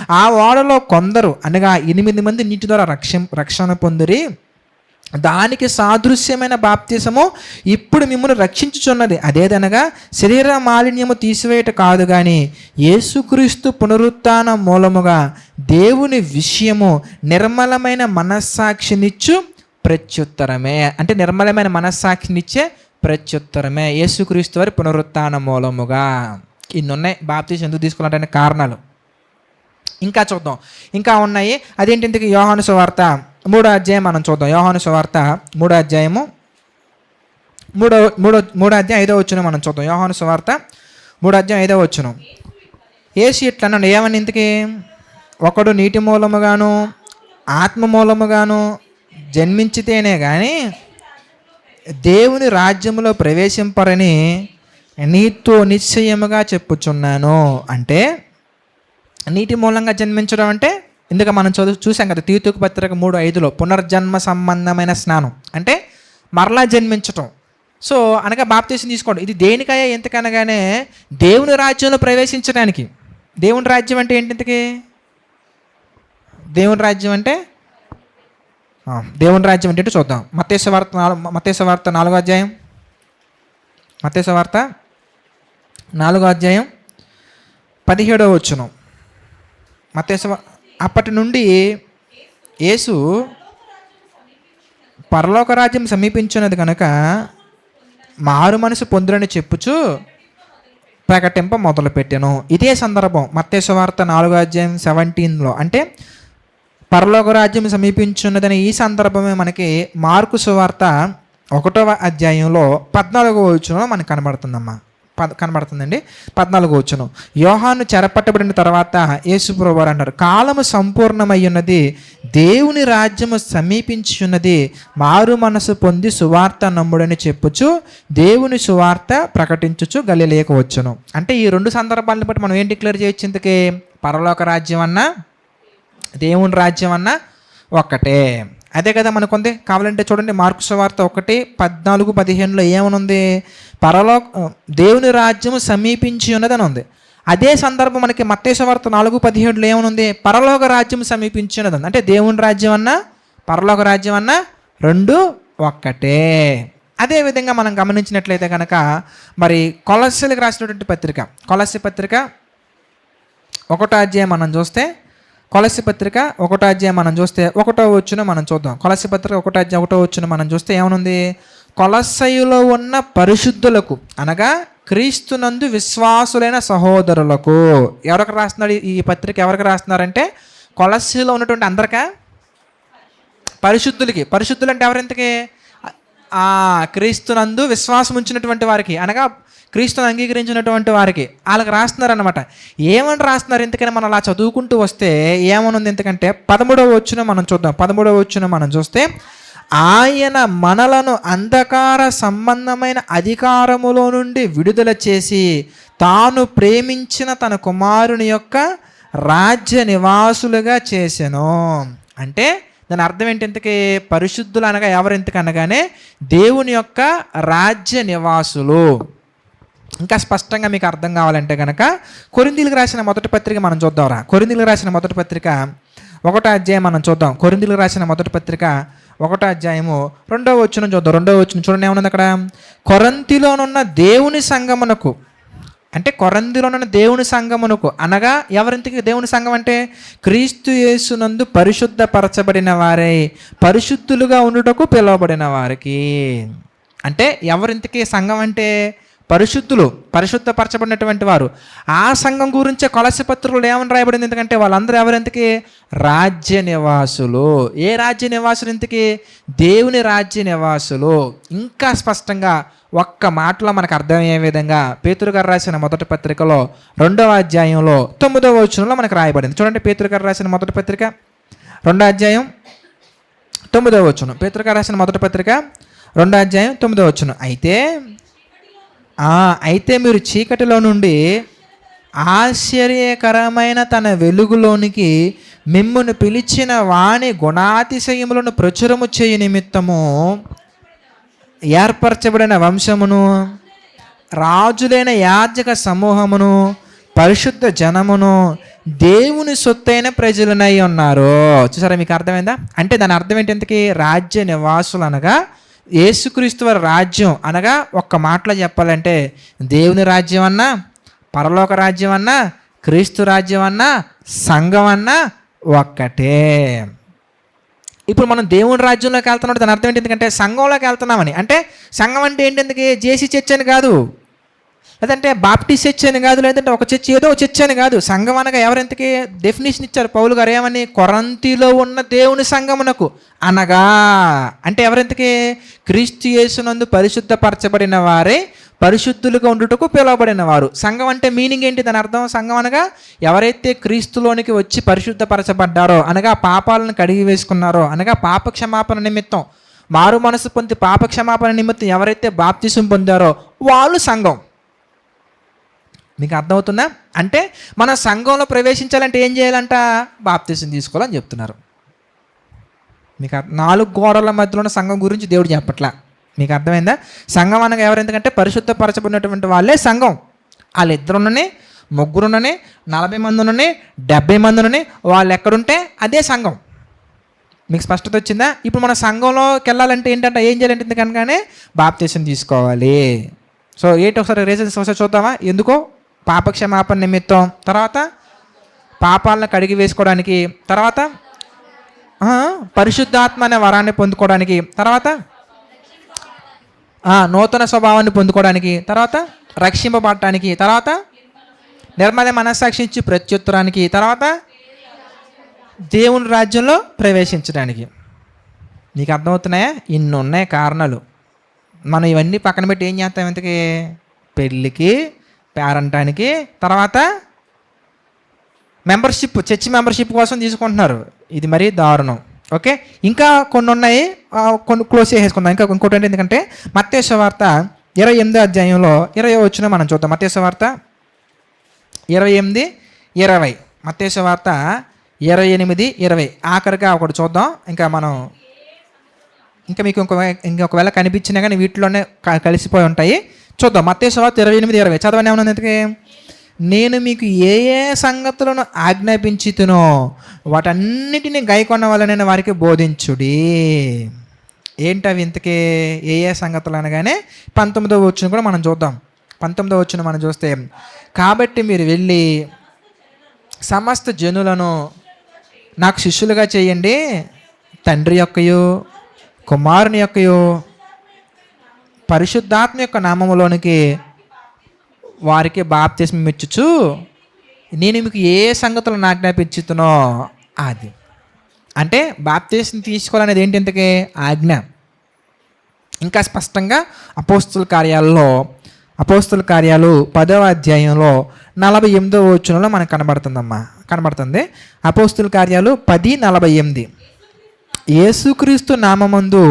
ఆ ఓడలో కొందరు అనగా 8 మంది నీటి ద్వారా రక్షణ పొందిరి. దానికి సాదృశ్యమైన బాప్తిసము ఇప్పుడు మిమ్మల్ని రక్షించుచున్నది. అదేదనగా శరీర మాలిన్యము తీసివేయట కాదు, కానీ యేసుక్రీస్తు పునరుత్థాన మూలముగా దేవుని విషయము నిర్మలమైన మనస్సాక్షినిచ్చు ప్రత్యుత్తరమే. అంటే నిర్మలమైన మనస్సాక్షినిచ్చే ప్రత్యుత్తరమే యేసుక్రీస్తు వారి పునరుత్థాన మూలముగా. ఇన్ని ఉన్నాయి బాప్తిసం ఎందుకు తీసుకోవాలంటే కారణాలు. ఇంకా చూద్దాం, ఇంకా ఉన్నాయి. అదేంటి ఇంతకీ? యోహాను సువార్త 3వ అధ్యాయం మనం చూద్దాం. యోహాను సువార్త 3వ అధ్యాయము 3వ అధ్యాయం 5వ వచనం మనం చూద్దాం. యోహాను సువార్త 3వ అధ్యాయం 5వ వచనం. యేసు ఇట్లా అన్నాడు, ఏమని ఇంతకీ? ఒకడు నీటి మూలముగాను ఆత్మ మూలముగాను జన్మించితేనే కానీ దేవుని రాజ్యములో ప్రవేశింపరని నీతో నిశ్చయముగా చెప్పుచున్నాను. అంటే నీటి మూలంగా జన్మించడం అంటే ఇందుక మనం చూసాం కదా, తీతుకు పత్రిక 3:5లో పునర్జన్మ సంబంధమైన స్నానం అంటే మరలా జన్మించటం. సో అనగా బాప్తీసం తీసుకోండి. ఇది దేనికయ్యా? ఎంతకనగానే దేవుని రాజ్యంలో ప్రవేశించడానికి. దేవుని రాజ్యం అంటే ఏంటి ఇంతకీ? దేవుని రాజ్యం అంటే ఏంటో చూద్దాం. మత్తయి సువార్త 4వ అధ్యాయం. మత్తయి సువార్త 4వ అధ్యాయం 17వ వచనం. అప్పటి నుండి యేసు పరలోక రాజ్యం సమీపించున్నది కనుక మారు మనసు పొందురని చెప్పుచు ప్రకటింప మొదలుపెట్టాను. ఇదే సందర్భం మత్తయి సువార్త 4వ అధ్యాయం 17లో. అంటే పరలోక రాజ్యం సమీపించున్నదని ఈ సందర్భమే మనకి మార్కు సువార్త 1వ అధ్యాయంలో 14వ వచనంలో మనకు కనబడుతుందండి. 14వ వచనం. యోహాను చెరపట్టబడిన తర్వాత యేసు ప్రభువారు అన్నారు, కాలము సంపూర్ణమై ఉన్నది, దేవుని రాజ్యము సమీపించి ఉన్నది, మారు మనసు పొంది సువార్త నమ్ముడని చెప్పుచు దేవుని సువార్త ప్రకటించుచు గలిలయకు వచ్చును. అంటే ఈ రెండు సందర్భాలను బట్టి మనం ఏం డిక్లేర్ చేయొచ్చు? ఇంతకీ పరలోక రాజ్యం అన్నా దేవుని రాజ్యం అన్నా ఒక్కటే. అదే కదా మనకుంది. కావాలంటే చూడండి, మార్కు సువార్త 1:14-15లో ఏమనుంది? దేవుని రాజ్యము సమీపించి ఉన్నదని ఉంది. అదే సందర్భం మనకి మత్తయి సువార్త 4:17లో ఏమనుంది? పరలోక రాజ్యం సమీపించి ఉన్నది. అంటే దేవుని రాజ్యం అన్నా పరలోక రాజ్యం అన్నా రెండు ఒక్కటే. అదేవిధంగా మనం గమనించినట్లయితే కనుక మరి కొలస్సీలకు రాసినటువంటి పత్రిక, కొలస్సీ పత్రిక 1వ అధ్యాయం మనం చూస్తే, కొలస్సీ పత్రిక 1వ అధ్యాయం మనం చూస్తే 1వ వచనం మనం చూద్దాం. కొలస్సీ పత్రిక 1వ అధ్యాయం 1వ వచనం మనం చూస్తే ఏమనుంది? కొలస్సీలో ఉన్న పరిశుద్ధులకు అనగా క్రీస్తునందు విశ్వాసులైన సహోదరులకు. ఎవరికి రాస్తున్నాడు ఈ పత్రిక? ఎవరికి రాస్తున్నారంటే కొలస్సీలో ఉన్నటువంటి అందరికా? పరిశుద్ధులకి. పరిశుద్ధులు అంటే ఎవరింతకి? క్రీస్తునందు విశ్వాసం ఉంచినటువంటి వారికి అనగా క్రీస్తుని అంగీకరించినటువంటి వారికి వాళ్ళకి రాస్తున్నారనమాట. ఏమని రాస్తున్నారు? ఎందుకని మనం అలా చదువుకుంటూ వస్తే ఏమనుంది? ఎందుకంటే 13వ వచనం మనం చూద్దాం. 13వ వచనం మనం చూస్తే, ఆయన మనలను అంధకార సంబంధమైన అధికారములో నుండి విడుదల చేసి తాను ప్రేమించిన తన కుమారుని యొక్క రాజ్య నివాసులుగా చేసెను. అంటే దాని అర్థం ఏంటి? ఇంతకీ పరిశుద్ధులు అనగా ఎవరు? ఇంతకనగానే దేవుని యొక్క రాజ్య నివాసులు. ఇంకా స్పష్టంగా మీకు అర్థం కావాలంటే కనుక కొరింథీయులకు రాసిన మొదటి పత్రిక మనం చూద్దాంరా. కొరింథీయులకు రాసిన మొదటి పత్రిక 1వ అధ్యాయం మనం చూద్దాం. కొరింథీయులకు రాసిన మొదటి పత్రిక 1వ అధ్యాయము 2వ వచనం చూద్దాం. 2వ వచనం చూడండి ఏమన్నది అక్కడ? కొరింథీలోనున్న దేవుని సంఘమునకు, అంటే కొరింథీలోనున్న దేవుని సంఘమునకు అనగా ఎవరింతకి దేవుని సంఘం అంటే? క్రీస్తు యేసునందు పరిశుద్ధపరచబడిన వారై పరిశుద్ధులుగా ఉండుటకు పిలువబడిన వారికి. అంటే ఎవరింతకి సంఘం అంటే? పరిశుద్ధులు, పరిశుద్ధపరచబడినటువంటి వారు. ఆ సంఘం గురించే కొలస్సీ పత్రికలో ఏమని రాయబడింది? ఎందుకంటే వాళ్ళందరూ ఎవరింతకి? రాజ్య నివాసులు. ఏ రాజ్య నివాసులు? ఇంతకీ దేవుని రాజ్య నివాసులు. ఇంకా స్పష్టంగా ఒక్క మాటలో మనకు అర్థమయ్యే విధంగా పేతురు గారు రాసిన మొదటి పత్రికలో 2వ అధ్యాయంలో 9వ వచనంలో మనకు రాయబడింది. చూడండి, పేతురు గారు రాసిన మొదటి పత్రిక 2వ అధ్యాయం 9వ వచనం. పేతురు గారు రాసిన మొదటి పత్రిక 2వ అధ్యాయం 9వ వచనం. అయితే మీరు చీకటిలో నుండి ఆశ్చర్యకరమైన తన వెలుగులోనికి మిమ్మును పిలిచిన వాని గుణాతిశయములను ప్రచురము చేయు నిమిత్తము ఏర్పరచబడిన వంశమును, రాజులైన యాజక సమూహమును, పరిశుద్ధ జనమును, దేవుని సొత్తైన ప్రజలనై ఉన్నారు. చూసారా, మీకు అర్థమైందా? అంటే దాని అర్థం ఏంటి? ఇంతకీ రాజ్య నివాసులు అనగా యేసుక్రీస్తు వారి రాజ్యం అనగా ఒక్క మాటలో చెప్పాలంటే దేవుని రాజ్యం అన్నా, పరలోక రాజ్యం అన్నా, క్రీస్తు రాజ్యం అన్నా, సంఘం అన్నా ఒక్కటే. ఇప్పుడు మనం దేవుని రాజ్యంలోకి వెళ్తున్నాడు, దాని అర్థం ఏంటి? ఎందుకంటే సంఘంలోకి వెళ్తున్నామని. అంటే సంఘం అంటే ఏంటి? ఎందుకు జేసీ చర్చ్ అని కాదు, లేదంటే బాప్టిస్ట్ చర్చ్ అని కాదు, లేదంటే ఒక చర్చ్ ఏదో చర్చ్ అని కాదు. సంఘం అనగా ఎవరెంతకి డెఫినేషన్ ఇచ్చారు పౌలు గారు, ఏమని? కొరంతిలో ఉన్న దేవుని సంఘమునకు అనగా. అంటే ఎవరెంతకి? క్రీస్తు యేసునందు పరిశుద్ధపరచబడిన వారే పరిశుద్ధులుగా ఉండుటకు పిలువబడిన వారు. సంఘం అంటే మీనింగ్ ఏంటి? దాని అర్థం సంఘం అనగా ఎవరైతే క్రీస్తులోనికి వచ్చి పరిశుద్ధపరచబడ్డారో అనగా పాపాలను కడిగి వేసుకున్నారో అనగా పాప క్షమాపణ నిమిత్తం, మారు మనసు పొంది పాప క్షమాపణ నిమిత్తం ఎవరైతే బాప్తిసం పొందారో వాళ్ళు సంఘం. మీకు అర్థమవుతుందా? అంటే మన సంఘంలో ప్రవేశించాలంటే ఏం చేయాలంట? బాప్తిసం తీసుకోవాలని చెప్తున్నారు. మీకు 4 గోడల మధ్యలో ఉన్న సంఘం గురించి దేవుడు చెప్పట్లా. మీకు అర్థమైందా? సంఘం అనగా ఎవరెందుకంటే పరిశుద్ధపరచబడినటువంటి వాళ్ళే సంఘం. వాళ్ళిద్దరున్నని, ముగ్గురున్నని, 40 మంది ఉన్నని, 70 మంది ఉన్నని, వాళ్ళు ఎక్కడుంటే అదే సంఘం. మీకు స్పష్టత వచ్చిందా? ఇప్పుడు మన సంఘంలోకి వెళ్ళాలంటే ఏంటంటే ఏం చేయాలంటే ఎందుకనగానే బాప్తిసం తీసుకోవాలి. సో ఏంటి ఒకసారి రీజన్స్ ఒకసారి చూద్దామా? ఎందుకో? పాపక్షమాపణ నిమిత్తం, తర్వాత పాపాలను కడిగి వేసుకోవడానికి, తర్వాత పరిశుద్ధాత్మ అనే వరాన్ని పొందుకోవడానికి, తర్వాత నూతన స్వభావాన్ని పొందుకోవడానికి, తర్వాత రక్షింపబడటానికి, తర్వాత నిర్మల మనస్సాక్షి ఇచ్చి ప్రత్యుత్తరానికి, తర్వాత దేవుని రాజ్యంలో ప్రవేశించడానికి. నీకు అర్థమవుతున్నాయా? ఇన్ని ఉన్నాయి కారణాలు. మనం ఇవన్నీ పక్కన పెట్టి ఏం చేస్తాం? ఇంతకీ పెళ్ళికి, పేరంటానికి, తర్వాత మెంబర్షిప్, చర్చ్ మెంబర్షిప్ కోసం తీసుకుంటున్నారు. ఇది మరీ దారుణం. ఓకే, ఇంకా కొన్ని ఉన్నాయి, కొన్ని క్లోజ్ చేసేసుకుందాం. ఇంకోటి ఏంటి? ఎందుకంటే మత్తయి సువార్త 28వ అధ్యాయంలో 20వ వచనం మనం చూద్దాం. మత్తయి సువార్త 28:20. మత్తయి సువార్త 28:20 ఆఖరిగా ఒకటి చూద్దాం. ఇంకా మీకు ఇంకొకవేళ కనిపించినా కానీ వీటిలోనే కలిసిపోయి ఉంటాయి. చూద్దాం. మత్తయి సువార్త 28:20 చదవని ఏమన్నా? ఎందుకే? నేను మీకు ఏ ఏ సంగతులను ఆజ్ఞాపించితునో వాటన్నిటిని గైకొన్న వలన వారికి బోధించుడి. ఏంటవి ఇంతకీ? ఏ ఏ సంగతులు అనగానే 19వ వచనం కూడా మనం చూద్దాం. 19వ వచనం మనం చూస్తే, కాబట్టి మీరు వెళ్ళి సమస్త జనులను నాకు శిష్యులుగా చేయండి, తండ్రి యొక్కయు కుమారుని యొక్కయు పరిశుద్ధాత్మ యొక్క నామములోనికి వారికి బాప్తిస్మం ఇచ్చుచు నేను మీకు ఏ సంగతులను ఆజ్ఞాపించుతునో అది. అంటే బాప్తిస్మం తీసుకోవాలనేది ఏంటి? ఇంతకీ ఆజ్ఞ. ఇంకా స్పష్టంగా అపోస్తుల కార్యాలు 10వ అధ్యాయంలో 48వ వచనంలో మనకు కనబడుతుంది. అపోస్తుల కార్యాలు 10:48. యేసుక్రీస్తు నామమందు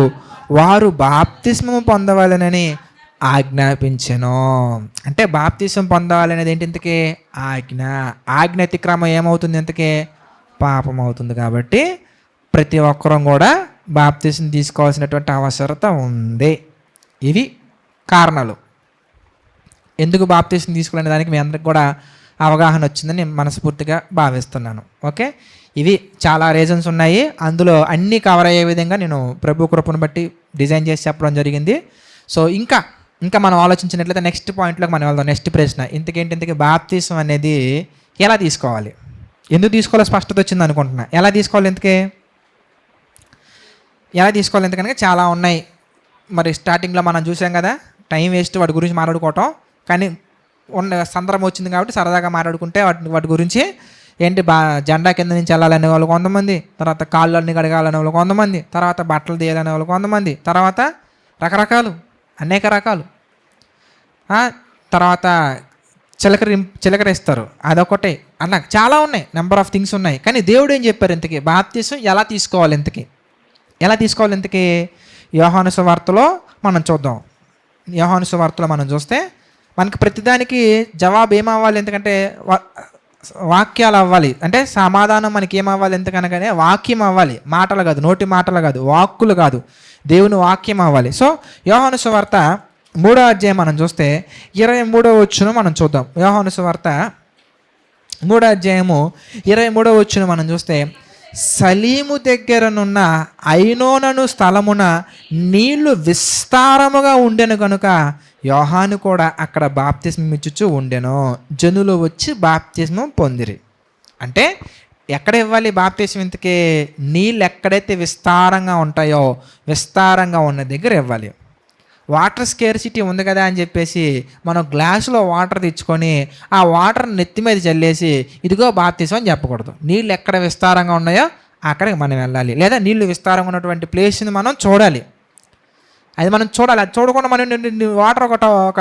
వారు బాప్తిస్మము పొందవాలనని ఆజ్ఞాపించెను. అంటే బాప్తిసం పొందాలనేది ఏంటి? ఇంతకీ ఆజ్ఞ అతిక్రమం ఏమవుతుంది? ఇంతకీ పాపం అవుతుంది. కాబట్టి ప్రతి ఒక్కరూ కూడా బాప్తిసం తీసుకోవాల్సినటువంటి అవసరత ఉంది. ఇవి కారణాలు ఎందుకు బాప్తిసం తీసుకోవాలనే దానికి మీ అందరికి కూడా అవగాహన వచ్చిందని నేను మనస్ఫూర్తిగా భావిస్తున్నాను. ఓకే, ఇవి చాలా రీజన్స్ ఉన్నాయి. అందులో అన్నీ కవర్ అయ్యే విధంగా నేను ప్రభు కృపను బట్టి డిజైన్ చేసి చెప్పడం జరిగింది. సో ఇంకా మనం ఆలోచించినట్లయితే నెక్స్ట్ పాయింట్లోకి మనం వెళ్దాం. నెక్స్ట్ ప్రశ్న ఇంతకీ బాప్తిసం అనేది ఎలా తీసుకోవాలి? ఎందుకు తీసుకోవాలో స్పష్టత వచ్చింది అనుకుంటున్నా. ఎలా తీసుకోవాలి? ఎందుకనగా చాలా ఉన్నాయి. మరి స్టార్టింగ్లో మనం చూసాం కదా, టైం వేస్ట్ వాటి గురించి మాట్లాడుకోవటం. కానీ ఉన్న సందర్భం వచ్చింది కాబట్టి సరదాగా మాట్లాడుకుంటే వాటి గురించి ఏంటి, జెండా కింద నుంచి వెళ్ళాలనే వాళ్ళు కొంతమంది, తర్వాత కాళ్ళు అన్ని కడగాలనే వాళ్ళు కొంతమంది, తర్వాత బట్టలు తీయాలనే వాళ్ళు కొంతమంది, తర్వాత అనేక రకాలు, తర్వాత చిలకరిస్తారు అదొకటే, అలా చాలా ఉన్నాయి, నెంబర్ ఆఫ్ థింగ్స్ ఉన్నాయి. కానీ దేవుడు ఏం చెప్పారు? ఇంతకీ బాప్తిసం ఎలా తీసుకోవాలి? ఇంతకీ యోహాను సువార్తలో మనం చూద్దాం. యోహాను సువార్తలో మనం చూస్తే మనకి ప్రతిదానికి జవాబు ఏమవ్వాలి? ఎందుకంటే వాక్యాలు అవ్వాలి. అంటే సమాధానం మనకి ఏమవ్వాలి? ఎందుకనగానే వాక్యం అవ్వాలి. మాటలు కాదు, నోటి మాటలు కాదు, వాక్కులు కాదు, దేవుని వాక్యం అవ్వాలి. సో యోహాను సువార్త 3వ అధ్యాయం మనం చూస్తే 23వ వచనం మనం చూద్దాం. యోహాను సువార్త 3వ అధ్యాయము 23వ వచనం మనం చూస్తే, సలీము దగ్గరనున్న ఐనోనను స్థలమున నీళ్లు విస్తారముగా ఉండెను కనుక యోహాను కూడా అక్కడ బాప్తిస్మం ఇచ్చుచూ ఉండెను. జనులు వచ్చి బాప్తిస్మం పొందిరి. అంటే ఎక్కడ ఇవ్వాలి బాప్తిస్మం? ఇంతకీ నీళ్ళు ఎక్కడైతే విస్తారంగా ఉంటాయో విస్తారంగా ఉన్న దగ్గర ఇవ్వాలి. వాటర్ స్కేర్సిటీ ఉంది కదా అని చెప్పేసి మనం గ్లాసులో వాటర్ తెచ్చుకొని ఆ వాటర్ నెత్తి మీద చల్లేసి ఇదిగో బాప్తిస్మం అని చెప్పకూడదు. నీళ్ళు ఎక్కడ విస్తారంగా ఉన్నాయో అక్కడికి మనం వెళ్ళాలి. లేదా నీళ్ళు విస్తారంగా ఉన్నటువంటి ప్లేస్ని మనం చూడాలి. అది మనం చూడాలి. అది చూడకుండా మనం వాటర్ ఒక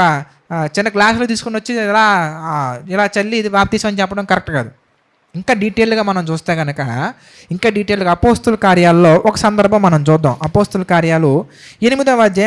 చిన్న గ్లాసులో తీసుకొని వచ్చి ఇలా చల్లి ఇది బాప్తిస్మం అని చెప్పడం కరెక్ట్ కాదు. ఇంకా డీటెయిల్గా మనం చూస్తే కనుక ఇంకా డీటెయిల్గా అపోస్తుల కార్యాల్లో ఒక సందర్భం మనం చూద్దాం. అపోస్తుల కార్యాలు 8వ అధ్యాయం